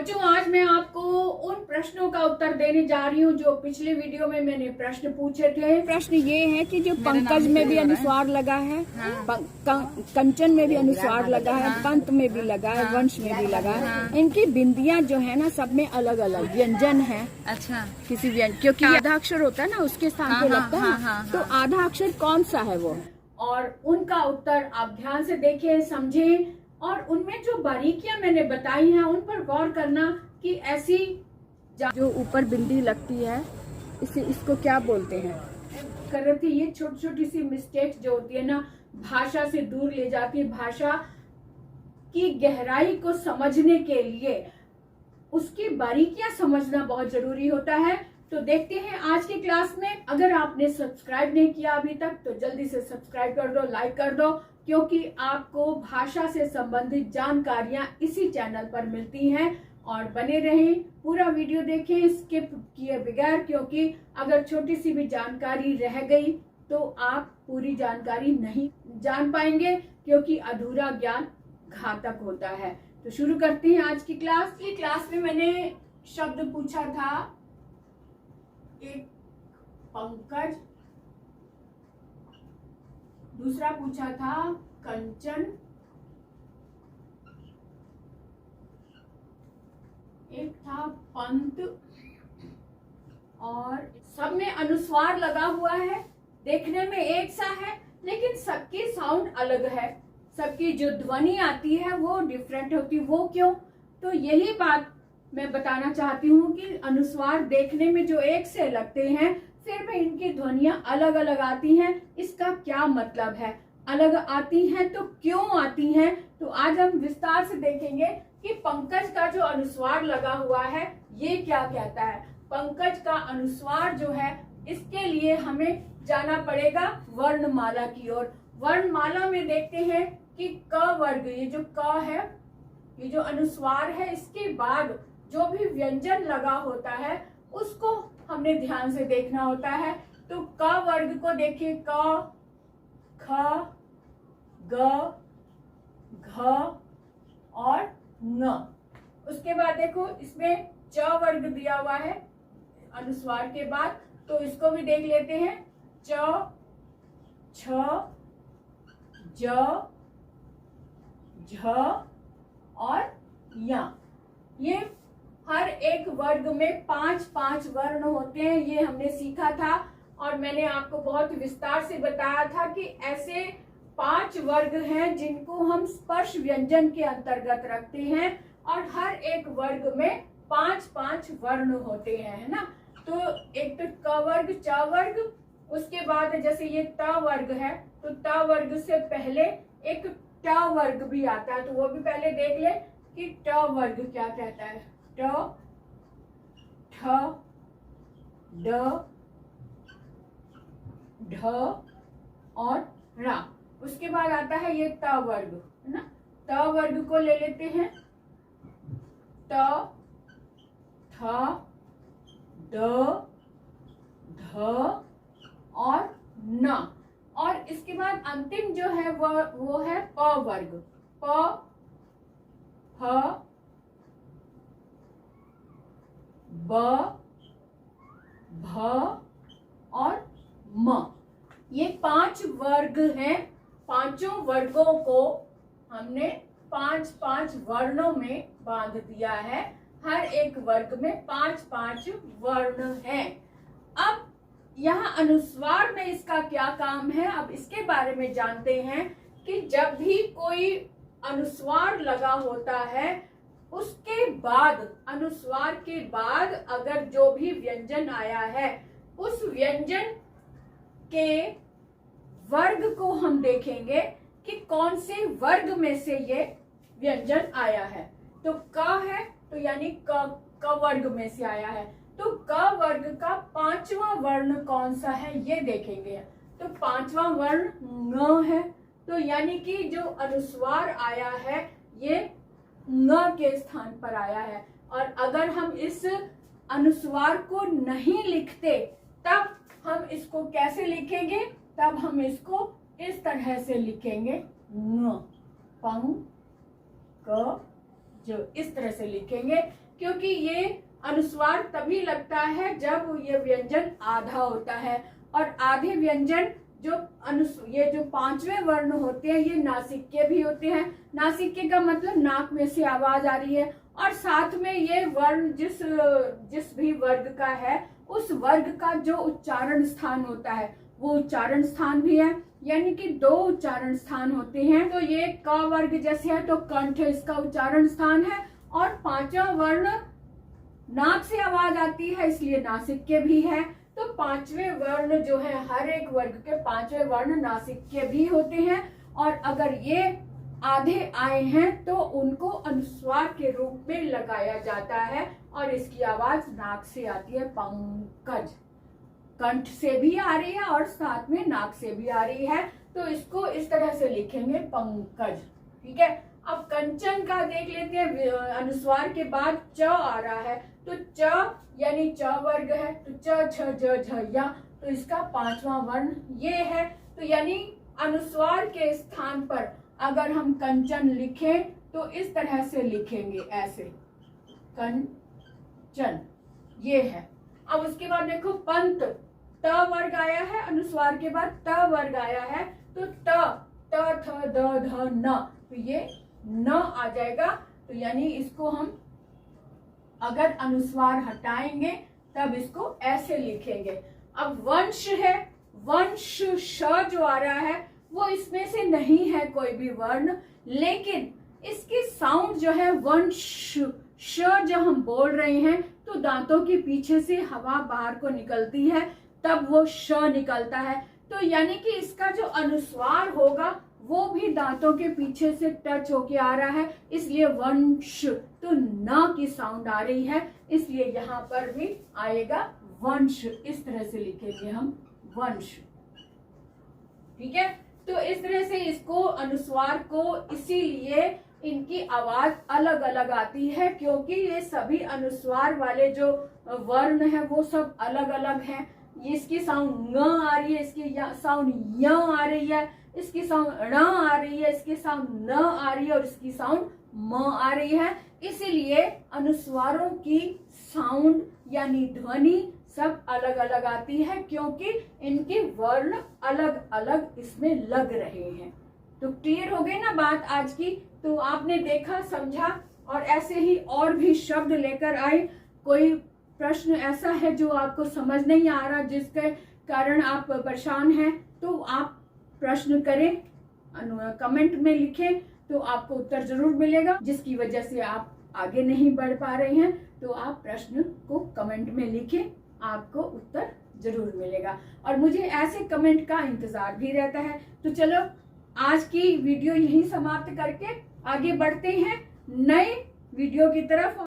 बच्चों, आज मैं आपको उन प्रश्नों का उत्तर देने जा रही हूँ जो पिछले वीडियो में मैंने प्रश्न पूछे थे। प्रश्न ये है कि जो पंकज में भी अनुस्वार लगा है, कंचन में भी अनुस्वार लगा है, पंत में भी लगा है, वंश में भी लगा है, इनकी बिंदियां जो है ना सब में अलग अलग व्यंजन है। अच्छा, किसी व्यंजन, क्योंकि आधा अक्षर होता है ना उसके स्थान पे लगता है, तो आधा अक्षर कौन सा है वो, और उनका उत्तर आप ध्यान से देखें, समझें, और उनमें जो बारीकियां मैंने बताई हैं उन पर गौर करना कि ऐसी जो ऊपर बिंदी लगती है इसको क्या बोलते हैं। कर रही थी, ये छोटी छोटी सी मिस्टेक्स जो होती है ना, भाषा से दूर ले जाती है। भाषा की गहराई को समझने के लिए उसकी बारीकियां समझना बहुत जरूरी होता है। तो देखते हैं आज की क्लास में। अगर आपने सब्सक्राइब नहीं किया अभी तक तो जल्दी से सब्सक्राइब कर दो, लाइक कर दो, क्योंकि आपको भाषा से संबंधित जानकारियां इसी चैनल पर मिलती हैं। और बने रहें, पूरा वीडियो देखें स्किप किए बगैर, क्योंकि अगर छोटी सी भी जानकारी रह गई तो आप पूरी जानकारी नहीं जान पाएंगे, क्योंकि अधूरा ज्ञान घातक होता है। तो शुरू करते हैं आज की क्लास। की क्लास में मैंने शब्द पूछा था, एक पंकज, दूसरा पूछा था कंचन, एक था पंत, और सब में अनुस्वार लगा हुआ है। देखने में एक सा है लेकिन सबकी साउंड अलग है, सबकी जो ध्वनि आती है वो डिफरेंट होती है। वो क्यों? तो यही बात मैं बताना चाहती हूँ कि अनुस्वार देखने में जो एक से लगते हैं, फिर भी इनकी ध्वनियां अलग अलग आती हैं। इसका क्या मतलब है, अलग आती हैं तो क्यों आती हैं? तो आज हम विस्तार से देखेंगे कि पंकज का जो अनुस्वार लगा हुआ है ये क्या कहता है। पंकज का अनुस्वार जो है, इसके लिए हमें जाना पड़ेगा वर्णमाला की ओर। वर्णमाला में देखते हैं कि क वर्ग, ये जो क है, ये जो अनुस्वार है, इसके बाद जो भी व्यंजन लगा होता है उसको हमने ध्यान से देखना होता है। तो क वर्ग को देखिए, क, ख, ग, घ और न। उसके बाद देखो इसमें च वर्ग दिया हुआ है अनुस्वार के बाद, तो इसको भी देख लेते हैं। च, छ, ज, झ और या। ये हर एक वर्ग में 5-5 वर्ण होते हैं, ये हमने सीखा था। और मैंने आपको बहुत विस्तार से बताया था कि ऐसे 5 वर्ग हैं जिनको हम स्पर्श व्यंजन के अंतर्गत रखते हैं, और हर एक वर्ग में 5-5 वर्ण होते हैं, है ना। तो एक तो क वर्ग, च वर्ग, उसके बाद जैसे ये त वर्ग है, तो त वर्ग से पहले एक ट वर्ग भी आता है, तो वो भी पहले देख ले कि ट वर्ग क्या कहता है। ट, ठ, ड, ढ और रा। उसके बाद आता है ये त वर्ग, है ना। त वर्ग को ले लेते हैं। त, थ, ड, ध और न। और इसके बाद अंतिम जो है वो है प वर्ग। प, फ, ब, भ और म। ये 5 वर्ग हैं। पांचों वर्गों को हमने 5-5 वर्णों में बांध दिया है। हर एक वर्ग में 5-5 वर्ण हैं। अब यहाँ अनुस्वार में इसका क्या काम है, अब इसके बारे में जानते हैं कि जब भी कोई अनुस्वार लगा होता है, उसके बाद, अनुस्वार के बाद अगर जो भी व्यंजन आया है, उस व्यंजन के वर्ग को हम देखेंगे कि कौन से वर्ग में से ये व्यंजन आया है। तो क है तो यानी क वर्ग में से आया है। तो क वर्ग का 5वां वर्ण कौन सा है ये देखेंगे। तो 5वां वर्ण ङ है, तो यानी कि जो अनुस्वार आया है ये ङ के स्थान पर आया है। और अगर हम इस अनुस्वार को नहीं लिखते तब हम इसको कैसे लिखेंगे? तब हम इसको इस तरह से लिखेंगे, ङ, पंग, क, इस तरह से लिखेंगे, क्योंकि ये अनुस्वार तभी लगता है जब ये व्यंजन आधा होता है। और आधे व्यंजन ये जो पांचवें वर्ण होते हैं ये नासिक्य भी होते हैं। नासिक्य का मतलब नाक में से आवाज आ रही है, और साथ में ये वर्ण जिस भी वर्ग का है उस वर्ग का जो उच्चारण स्थान होता है वो उच्चारण स्थान भी है, यानी कि 2 उच्चारण स्थान होते हैं। तो ये क वर्ग जैसे है तो कंठ इसका उच्चारण स्थान है, और 5वां वर्ण नाक से आवाज आती है इसलिए नासिक्य भी है। तो 5वें वर्ण जो है, हर एक वर्ग के 5वें वर्ण नासिक्य भी होते हैं, और अगर ये आधे आए हैं तो उनको अनुस्वार के रूप में लगाया जाता है, और इसकी आवाज नाक से आती है। पंकज कंठ से भी आ रही है और साथ में नाक से भी आ रही है, तो इसको इस तरह से लिखेंगे पंकज। ठीक है, अब कंचन का देख लेते हैं। अनुस्वार के बाद च आ रहा है, तो च यानी च वर्ग है, तो च छ ज झ या, तो इसका 5वां वर्ण ये है। तो यानी अनुस्वार के स्थान पर अगर हम कंचन लिखें तो इस तरह से लिखेंगे, ऐसे कंचन, ये है। अब उसके बाद देखो पंत, त वर्ग आया है, अनुस्वार के बाद त वर्ग आया है, तो त थ द ध न, तो ये न आ जाएगा। तो यानी इसको हम अगर अनुस्वार हटाएंगे तब इसको ऐसे लिखेंगे। अब वंश है, वंश श जो आ रहा है वो इसमें से नहीं है कोई भी वर्ण, लेकिन इसकी साउंड जो है वंश श जब हम बोल रहे हैं तो दांतों के पीछे से हवा बाहर को निकलती है, तब वो श निकलता है। तो यानी कि इसका जो अनुस्वार होगा वो भी दांतों के पीछे से टच होके आ रहा है, इसलिए वंश, तो न की साउंड आ रही है, इसलिए यहाँ पर भी आएगा वंश। इस तरह से लिखेंगे हम वंश। ठीक है, तो इस तरह से इसको अनुस्वार को, इसीलिए इनकी आवाज अलग अलग आती है, क्योंकि ये सभी अनुस्वार वाले जो वर्ण है वो सब अलग अलग हैं। इसकी साउंड न आ रही है, इसकी साउंड य आ रही है, इसकी साउंड ण आ रही है, इसकी साउंड न आ रही है, और इसकी साउंड म आ रही है। इसीलिए अनुस्वारों की साउंड यानी ध्वनि सब अलग अलग आती है, क्योंकि इनके वर्ण अलग अलग इसमें लग रहे हैं। तो क्लियर हो गई ना बात आज की? तो आपने देखा, समझा, और ऐसे ही और भी शब्द लेकर आए। कोई प्रश्न ऐसा है जो आपको समझ नहीं आ रहा, जिसके कारण आप परेशान हैं, तो आप प्रश्न करें, कमेंट में लिखें, तो आपको उत्तर जरूर मिलेगा। जिसकी वजह से आप आगे नहीं बढ़ पा रहे हैं तो आप प्रश्न को कमेंट में लिखें, आपको उत्तर जरूर मिलेगा। और मुझे ऐसे कमेंट का इंतजार भी रहता है। तो चलो आज की वीडियो यहीं समाप्त करके आगे बढ़ते हैं नए वीडियो की तरफ।